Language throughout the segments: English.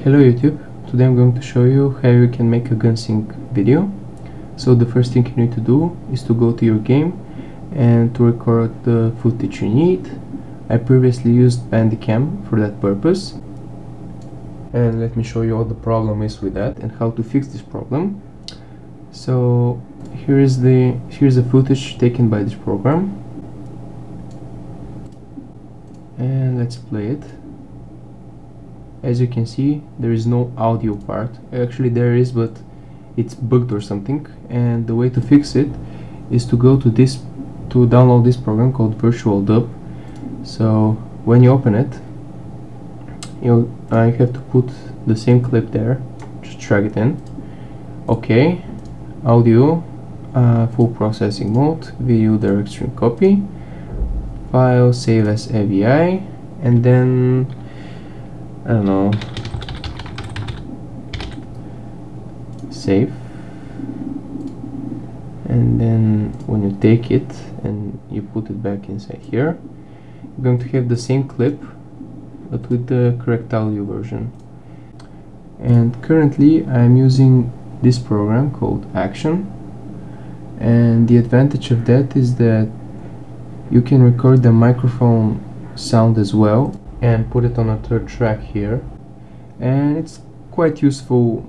Hello YouTube, today I'm going to show you how you can make a gun sync video. So the first thing you need to do is to go to your game and to record the footage you need. I previously used Bandicam for that purpose, and let me show you what the problem is with that and how to fix this problem. So here's the footage taken by this program, and let's play it. As you can see, there is no audio part. Actually there is, but it's bugged or something, and the way to fix it is to go to download this program called Virtual Dub. So when you open it, you have to put the same clip there, just drag it in. Okay, audio, full processing mode, video direct stream copy, file save as AVI, and then I don't know, save. And then when you take it and you put it back inside here, you're going to have the same clip but with the correct audio version. And currently I'm using this program called Action, and the advantage of that is that you can record the microphone sound as well and put it on a third track here, and it's quite useful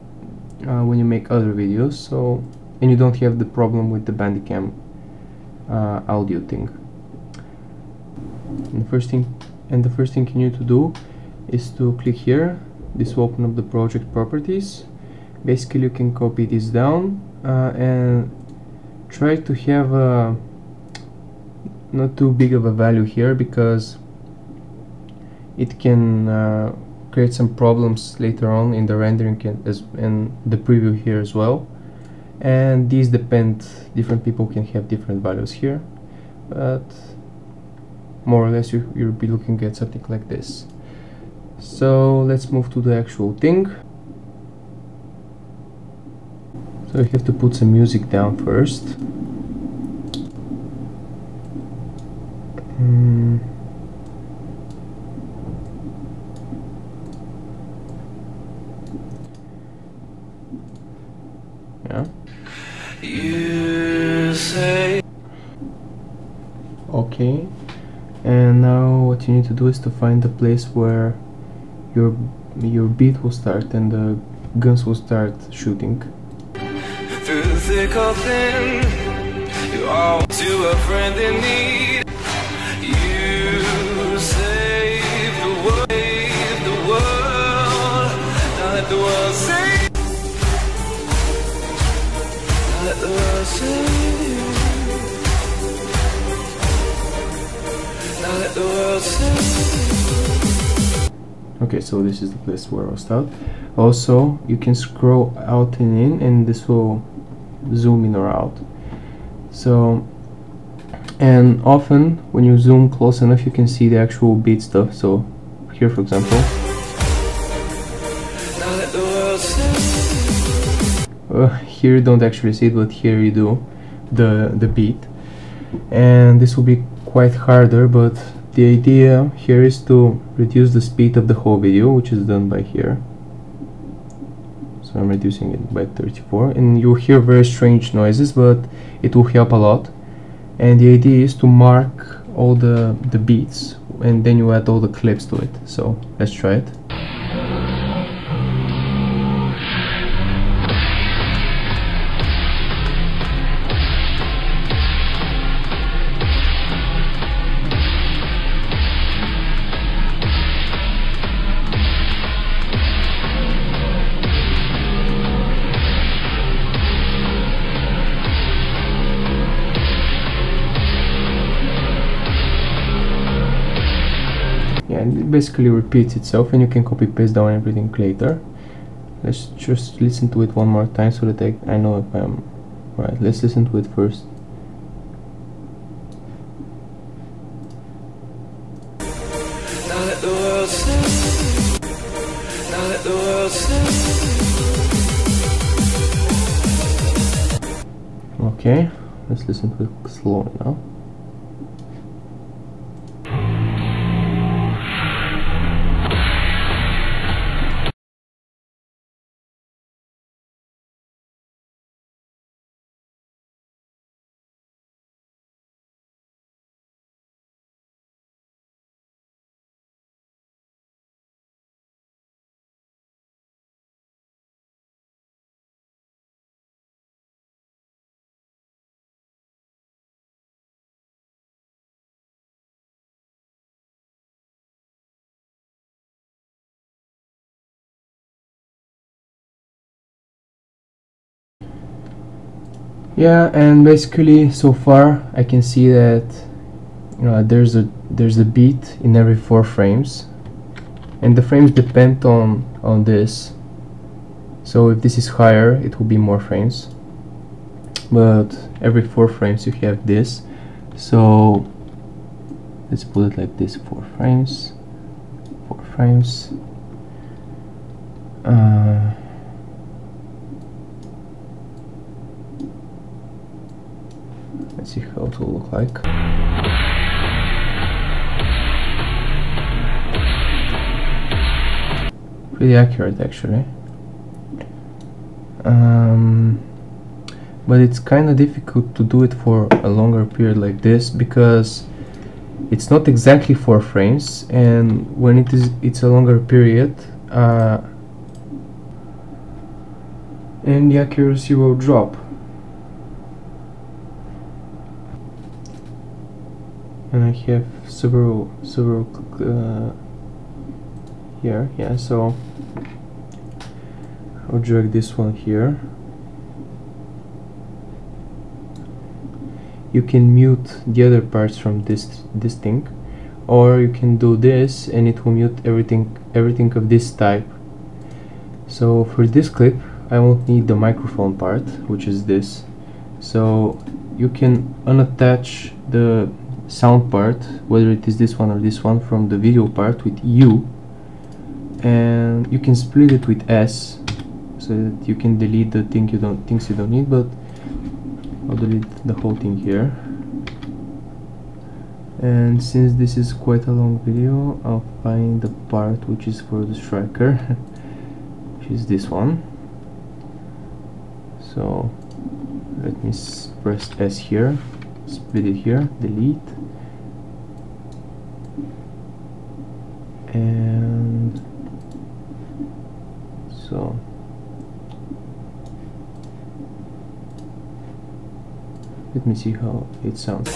when you make other videos, so and you don't have the problem with the Bandicam audio thing. And the first thing you need to do is to click here. This will open up the project properties. Basically you can copy this down and try to have not too big of a value here, because it can create some problems later on in the rendering and the preview here as well. And these depend, different people can have different values here, but more or less you'll be looking at something like this. So let's move to the actual thing. So you have to put some music down first. Yeah. You say. Okay, and now what you need to do is to find the place where your beat will start and the guns will start shooting. Through thick or thin, you are to a friend in need. You save the world, not let the world save. Let the world save you. Now let the world save you. Okay, so this is the place where I'll start. Also, you can scroll out and in, and this will zoom in or out. So, and often when you zoom close enough, you can see the actual beat stuff. So here, for example, now let the world save you. Here you don't actually see it, but here you do, the beat. And this will be quite harder, but the idea here is to reduce the speed of the whole video, which is done by here. So I'm reducing it by 34, and you'll hear very strange noises, but it will help a lot. And the idea is to mark all the beats, and then you add all the clips to it. So let's try it. And it basically repeats itself, and you can copy paste down everything later. Let's just listen to it one more time so that I know if I'm right. Let's listen to it first. Now let the world save. Now let the world save. Okay, let's listen to it slowly now. Yeah, and basically so far I can see that there's a beat in every 4 frames, and the frames depend on this. So if this is higher, it will be more frames, but every 4 frames you have this. So let's put it like this: 4 frames, 4 frames. Let's see how it will look like. Pretty accurate, actually. But it's kind of difficult to do it for a longer period like this, because it's not exactly 4 frames, and when it's a longer period, and the accuracy will drop. And I have several here, yeah, so I'll drag this one here. You can mute the other parts from this thing, or you can do this and it will mute everything of this type. So for this clip I won't need the microphone part, which is this. So you can unattach the sound part, whether it is this one or this one, from the video part with U, and you can split it with S, so that you can delete the things you don't need. But I'll delete the whole thing here, and since this is quite a long video, I'll find the part which is for the striker, which is this one. So let me press S here, split it here, delete, and so let me see how it sounds.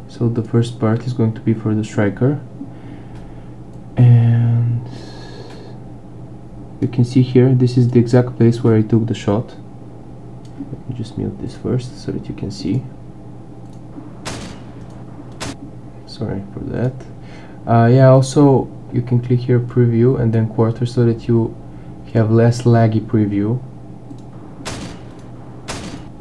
So the first part is going to be for the striker, and you can see here this is the exact place where I took the shot. Let me just mute this first so that you can see. Sorry for that. Yeah, also you can click here preview and then quarter, so that you have less laggy preview.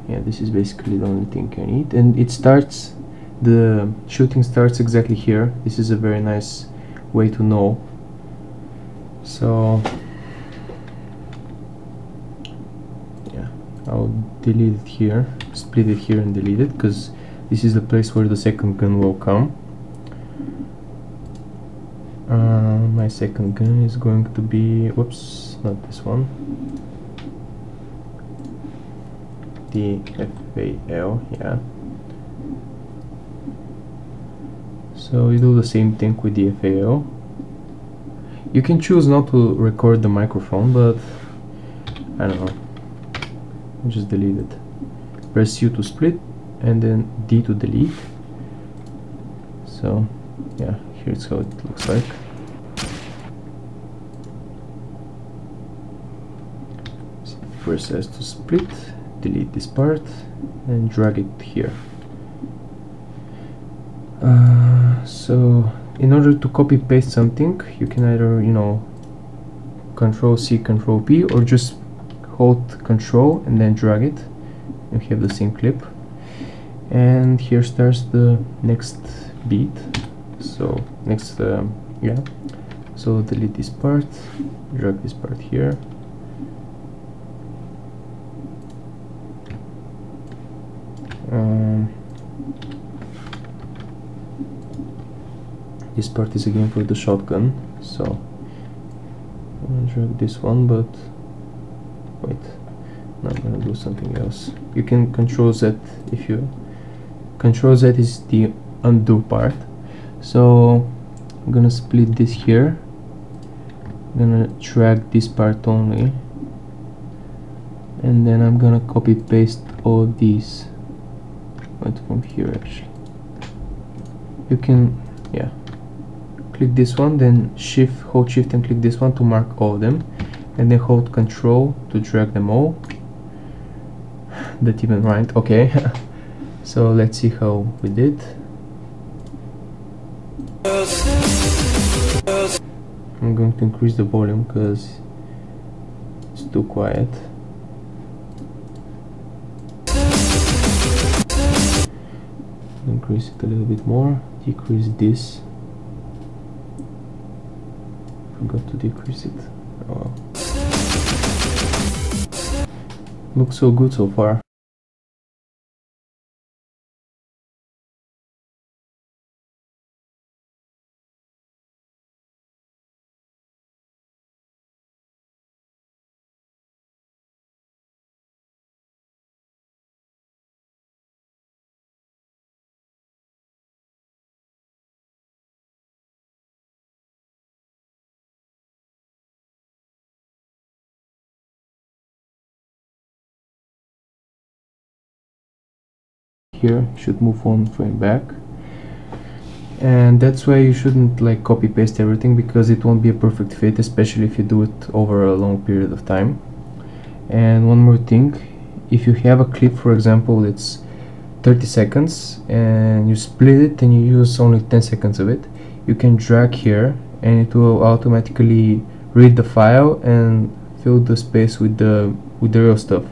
Yeah, this is basically the only thing I need, and it starts, the shooting starts exactly here. This is a very nice way to know. So yeah, I'll delete it here, split it here and delete it, because this is the place where the second gun will come. My second gun is going to be, whoops, not this one, the FAL, yeah. So we do the same thing with the FAL. You can choose not to record the microphone, but I don't know, just delete it. Press U to split and then D to delete. So yeah, here's how it looks like. So press S to split, delete this part and drag it here. So in order to copy paste something, you can either, Control C, Control P, or just hold Control and then drag it. You have the same clip, and here starts the next beat. So next, yeah. So delete this part, drag this part here. This part is again for the shotgun, so I'm gonna drag this one, but wait, no, I'm gonna do something else. You can Control Z if you Control Z is the undo part. So I'm gonna split this here. I'm gonna drag this part only, and then I'm gonna copy paste all of these. Wait, from here actually. You can, yeah. Click this one, then hold shift and click this one to mark all of them, and then hold Control to drag them all. That even right, okay. So let's see how we did. I'm going to increase the volume because it's too quiet. Increase it a little bit more, decrease this. Forgot to decrease it. Oh. Looks so good so far. Here should move 1 frame back, and that's why you shouldn't like copy paste everything, because it won't be a perfect fit, especially if you do it over a long period of time. And one more thing, if you have a clip, for example, it's 30 seconds and you split it and you use only 10 seconds of it, you can drag here and it will automatically read the file and fill the space with the real stuff.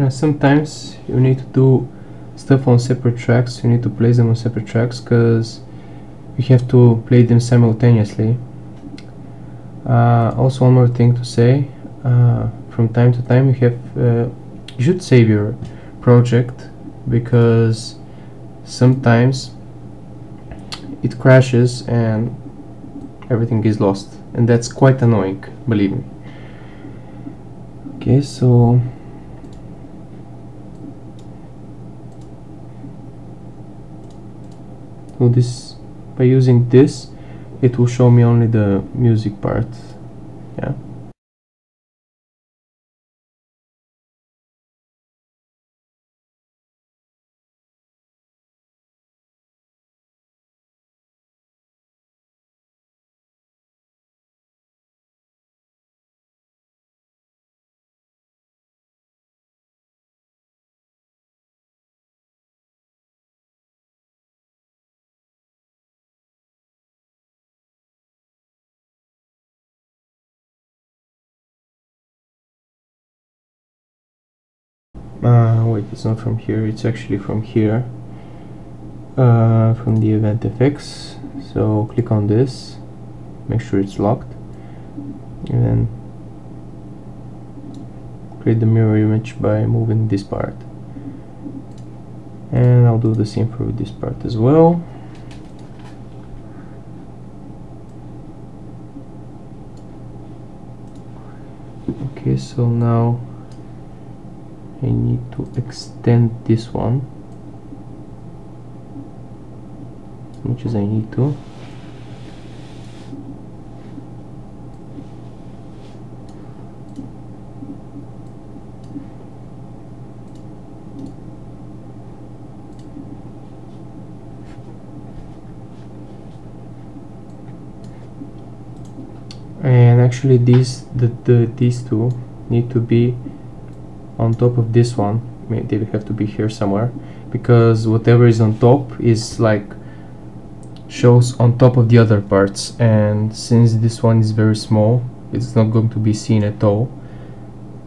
Sometimes you need to do stuff on separate tracks, you need to place them on separate tracks because you have to play them simultaneously. Also, one more thing to say, from time to time you should save your project, because sometimes it crashes and everything is lost, and that's quite annoying, believe me. Okay, so this, by using this, it will show me only the music part. Yeah. Wait, it's not from here, it's actually from here, from the event FX. So click on this, make sure it's locked, and then create the mirror image by moving this part. And I'll do the same for this part as well. Okay, so now I need to extend this one as much as I need to. And actually these two need to be on top of this one, they will have to be here somewhere, because whatever is on top is like shows on top of the other parts, and since this one is very small, it's not going to be seen at all.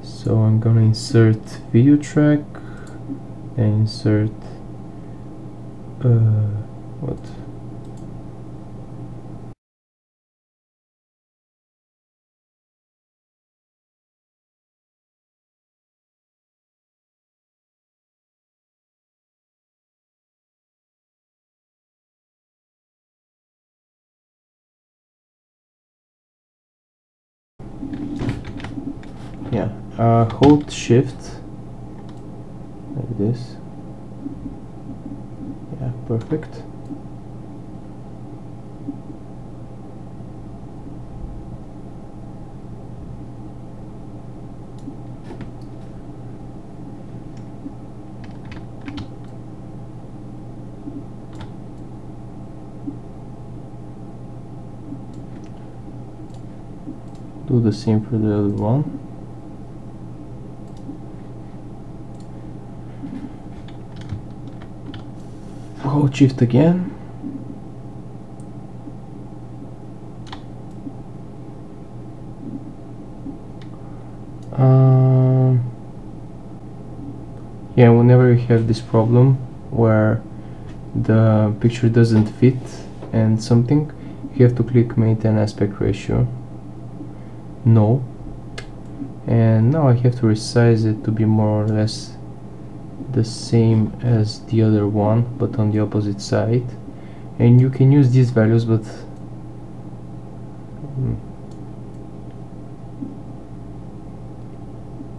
So I'm gonna insert video track and insert what? Yeah, hold shift like this. Yeah, perfect. Do the same for the other one. Hold shift again. Yeah, whenever you have this problem where the picture doesn't fit and something, you have to click maintain aspect ratio. No. And now I have to resize it to be more or less the same as the other one, but on the opposite side. And you can use these values, but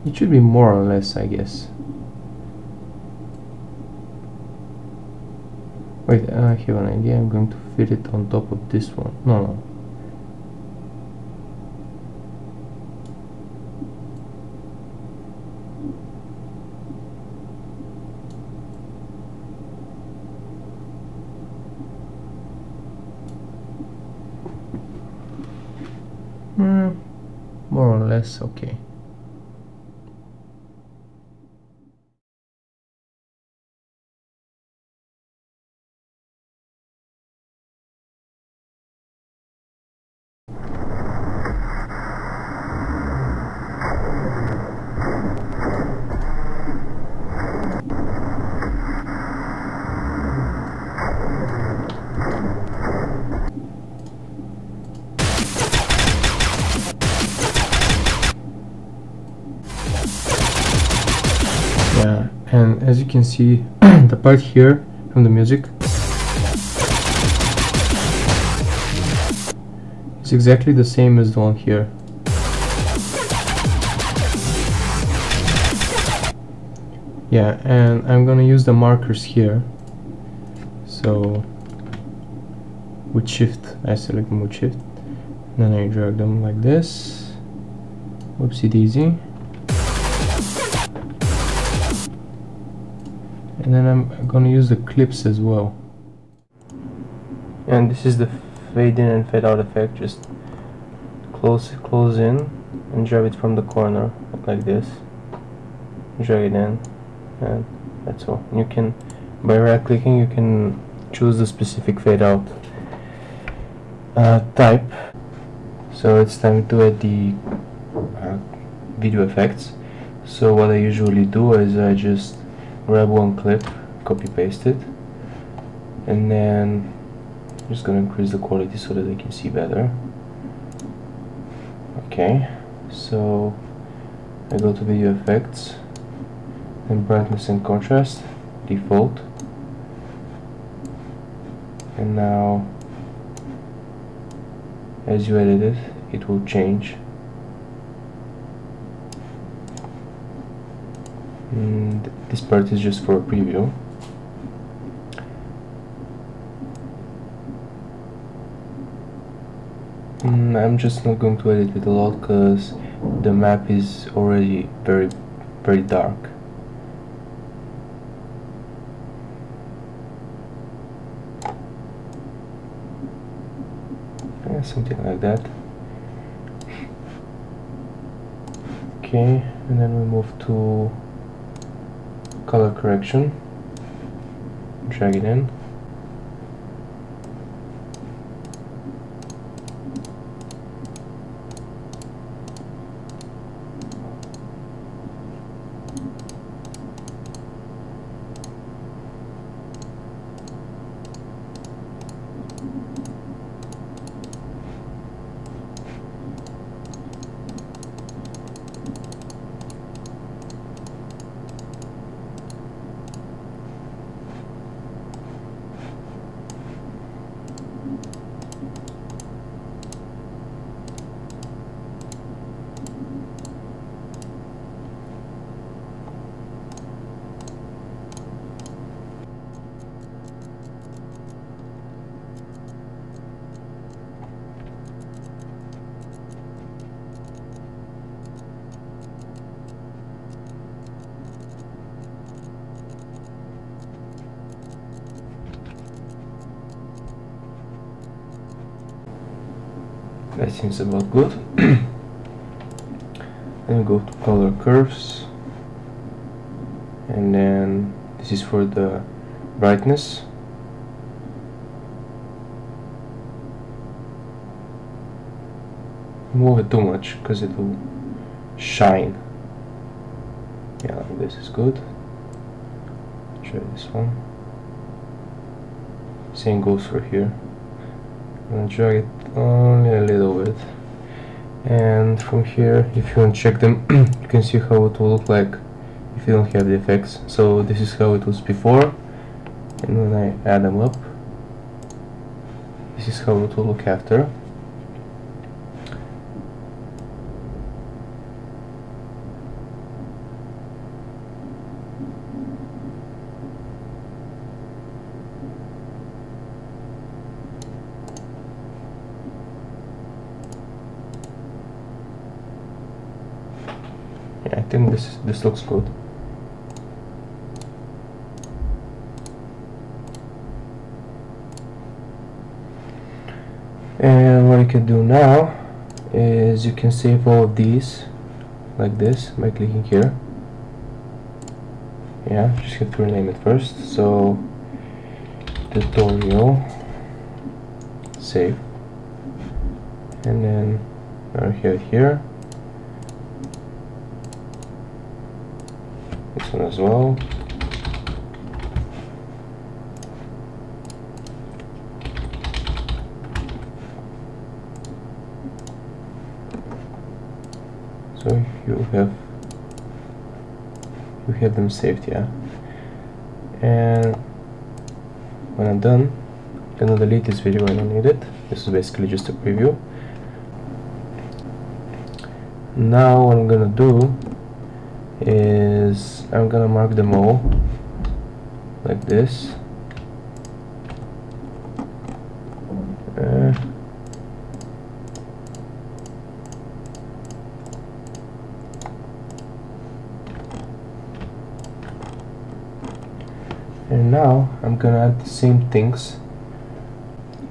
it should be more or less, I guess. Wait, I have an idea. I'm going to fit it on top of this one. No. More or less okay. Yeah, and as you can see, the part here from the music is exactly the same as the one here. Yeah, and I'm gonna use the markers here. So with shift, I select them with shift, then I drag them like this. Whoopsie daisy. And then I'm gonna use the clips as well. And this is the fade in and fade out effect. Just close in and drag it from the corner like this. Drag it in, and that's all. You can, by right clicking, you can choose the specific fade out type. So it's time to add the video effects. So what I usually do is I just grab one clip, copy paste it, and then I'm just gonna increase the quality so that I can see better. Okay, so I go to video effects, then brightness and contrast, default, and now as you edit it, it will change. And this part is just for a preview. I'm just not going to edit it a lot because the map is already very dark. Yeah, something like that. Okay, and then we move to color correction, drag it in. That seems about good. Then go to color curves, and then this is for the brightness. Move it too much because it will shine. Yeah, this is good. Try this one. Same goes for here. I'm gonna drag it only a little bit, and from here, if you want to check them, you can see how it will look like if you don't have the effects. So this is how it was before, and when I add them up, this is how it will look after. I think this looks good. And what you can do now is you can save all of these like this by clicking here. Yeah, just have to rename it first. So tutorial, save, and then over here. This one as well. So you have them saved, yeah. And when I'm done, I'm gonna delete this video. I don't need it. This is basically just a preview. Now what I'm gonna do is I'm gonna mark them all like this. And now I'm gonna add the same things.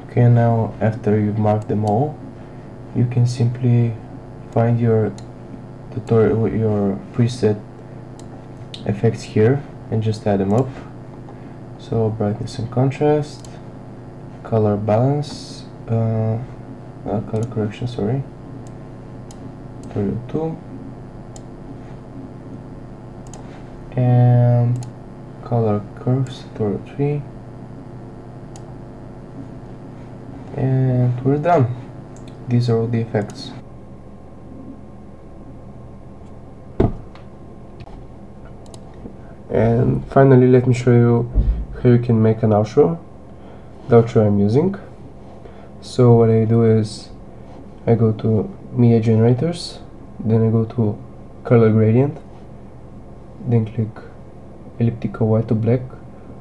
Okay, now after you've marked them all, you can simply find your tutorial, your preset effects here, and just add them up. So brightness and contrast, color balance, color correction, sorry, tutorial 2, and color curves, tutorial 3, and we're done. These are all the effects. And finally, let me show you how you can make an outro. The outro I'm using. So what I do is I go to media generators, then I go to color gradient, then click elliptical white to black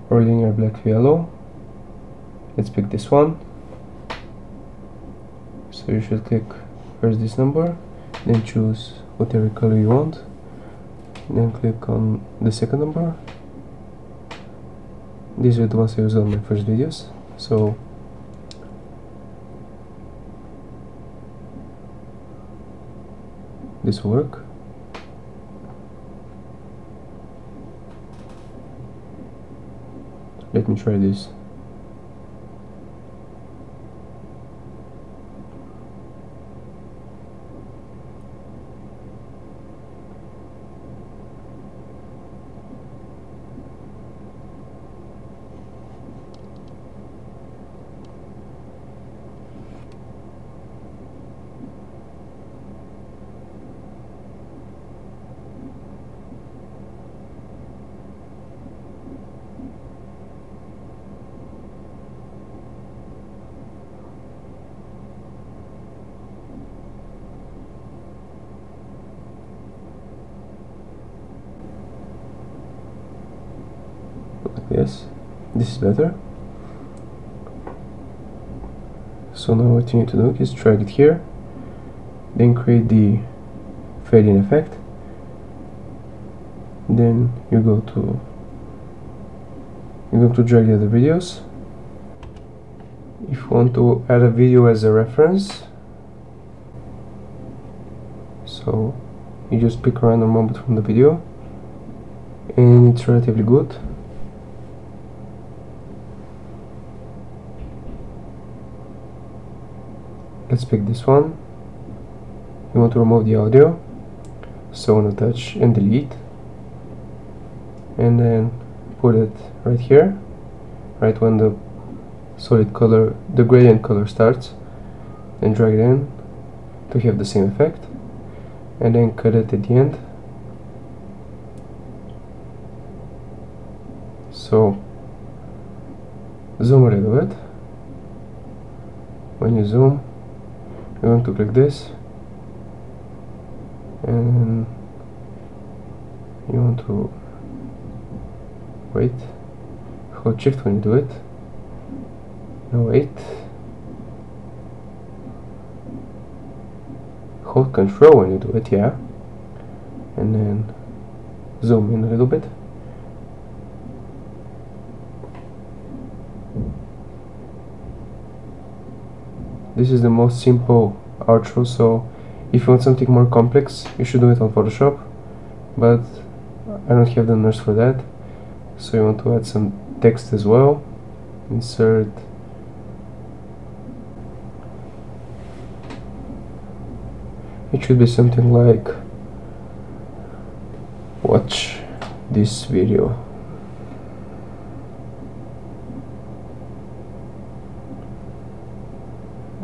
or linear black to yellow. Let's pick this one. So you should click first this number, then choose whatever color you want, then click on the second number. These are the ones I used on my first videos, so this will work. Let me try this. Yes, this is better. So now what you need to do is drag it here, then create the fade-in effect, then you're going to drag the other videos. If you want to add a video as a reference, so you just pick a random moment from the video, and it's relatively good. Let's pick this one. You want to remove the audio, so unattach and delete, and then put it right here, right when the solid color, the gradient color starts, then drag it in to have the same effect, and then cut it at the end. So zoom a little bit. When you zoom, you're going to click this, and you want to wait, hold shift when you do it, no wait, hold control when you do it, yeah, and then zoom in a little bit. This is the most simple outro, so if you want something more complex, you should do it on Photoshop, but I don't have the nerves for that. So you want to add some text as well. Insert it should be something like, watch this video.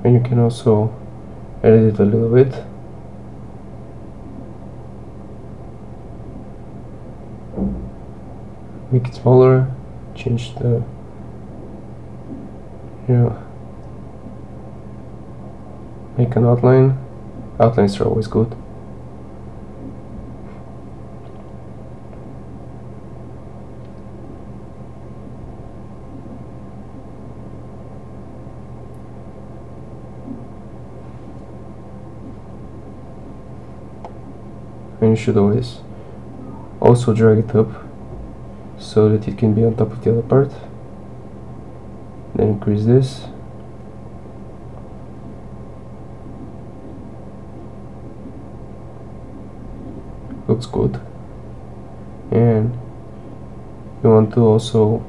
And you can also edit it a little bit. Make it smaller, change the, make an outline. Outlines are always good. And you should always also drag it up so that it can be on top of the other part. Then increase this. Looks good. And you want to also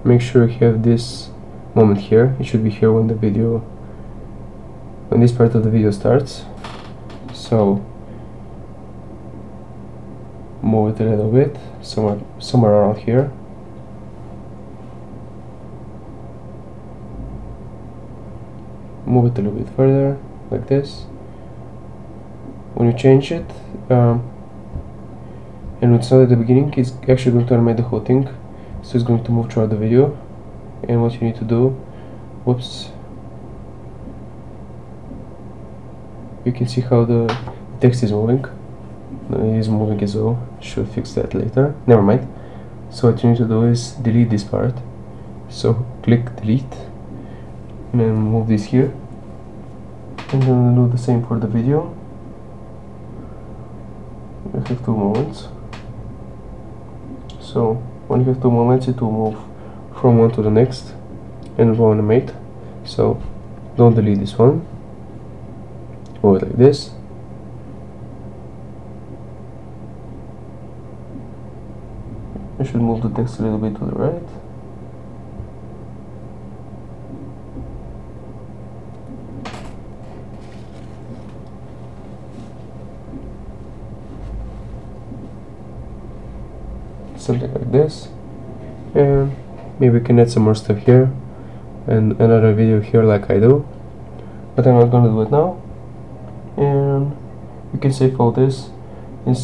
make sure you have this moment here. It should be here when the video, when this part of the video starts. So move it a little bit, somewhere around here. Move it a little bit further, like this. When you change it, and it's not at the beginning, it's actually going to animate the whole thing, so it's going to move throughout the video. And what you need to do, whoops, you can see how the text is moving. No, it is moving as well. Should fix that later. Never mind. So what you need to do is delete this part. So click delete, and then move this here, and then do the same for the video. You have 2 moments. So when you have 2 moments, it will move from one to the next and will animate. So don't delete this one. Move it like this, should move the text a little bit to the right. Something like this, and maybe we can add some more stuff here and another video here like I do, but I'm not gonna do it now. And you can save all this in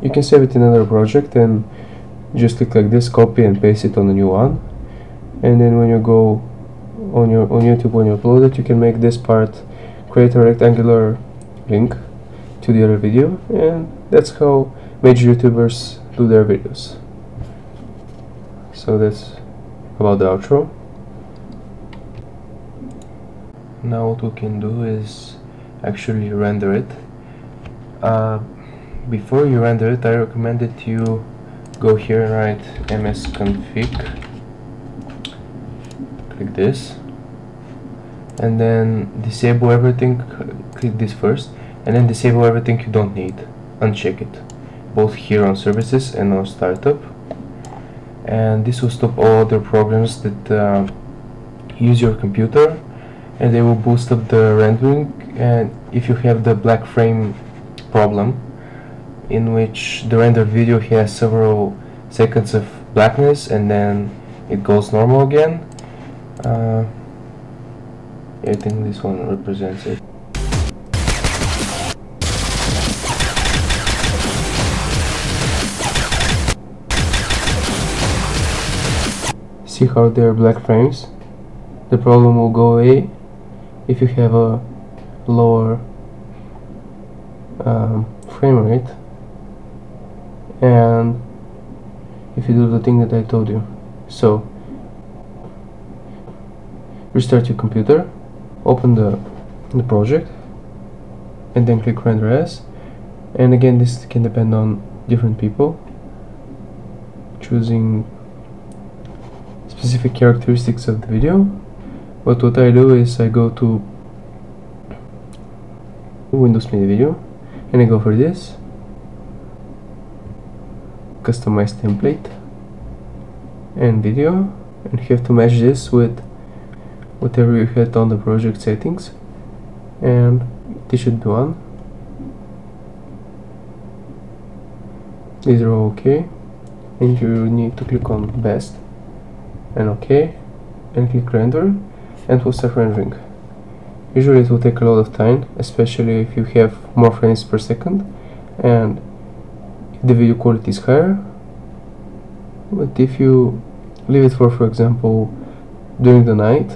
you can save it in another project and just click like this, copy and paste it on the new one, and then when you go on YouTube, when you upload it, you can make this part, create a rectangular link to the other video, and that's how major YouTubers do their videos. So that's about the outro. Now what we can do is actually render it. Before you render it, I recommend that you go here and write msconfig, click this, and then disable everything, click this first, and then disable everything you don't need, uncheck it, both here on services and on startup, and this will stop all other programs that use your computer, and they will boost up the rendering. And if you have the black frame problem, in which the rendered video has several seconds of blackness and then it goes normal again, I think this one represents it. See how there are black frames? The problem will go away if you have a lower frame rate and if you do the thing that I told you. So restart your computer, open the project, and then click render as. And again, this can depend on different people choosing specific characteristics of the video. But what I do is I go to Windows Media Video and I go for this, customize template and video, and you have to match this with whatever you had on the project settings, and this should be on. These are all okay, and you need to click on best and OK, and click render, and we'll start rendering. Usually it will take a lot of time, especially if you have more frames per second and if the video quality is higher. But if you leave it for example during the night,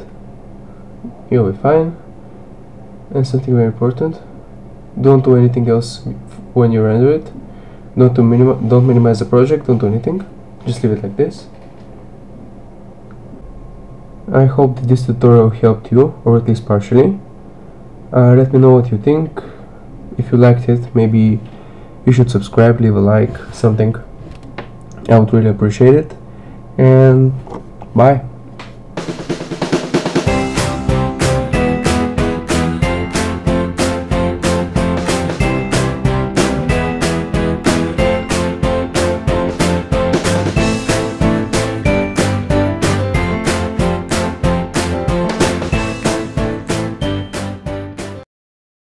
you'll be fine. And something very important, don't do anything else when you render it. Don't minimize the project, don't do anything, just leave it like this. I hope that this tutorial helped you, or at least partially. Let me know what you think. If you liked it, maybe you should subscribe, leave a like, something. I would really appreciate it. And bye.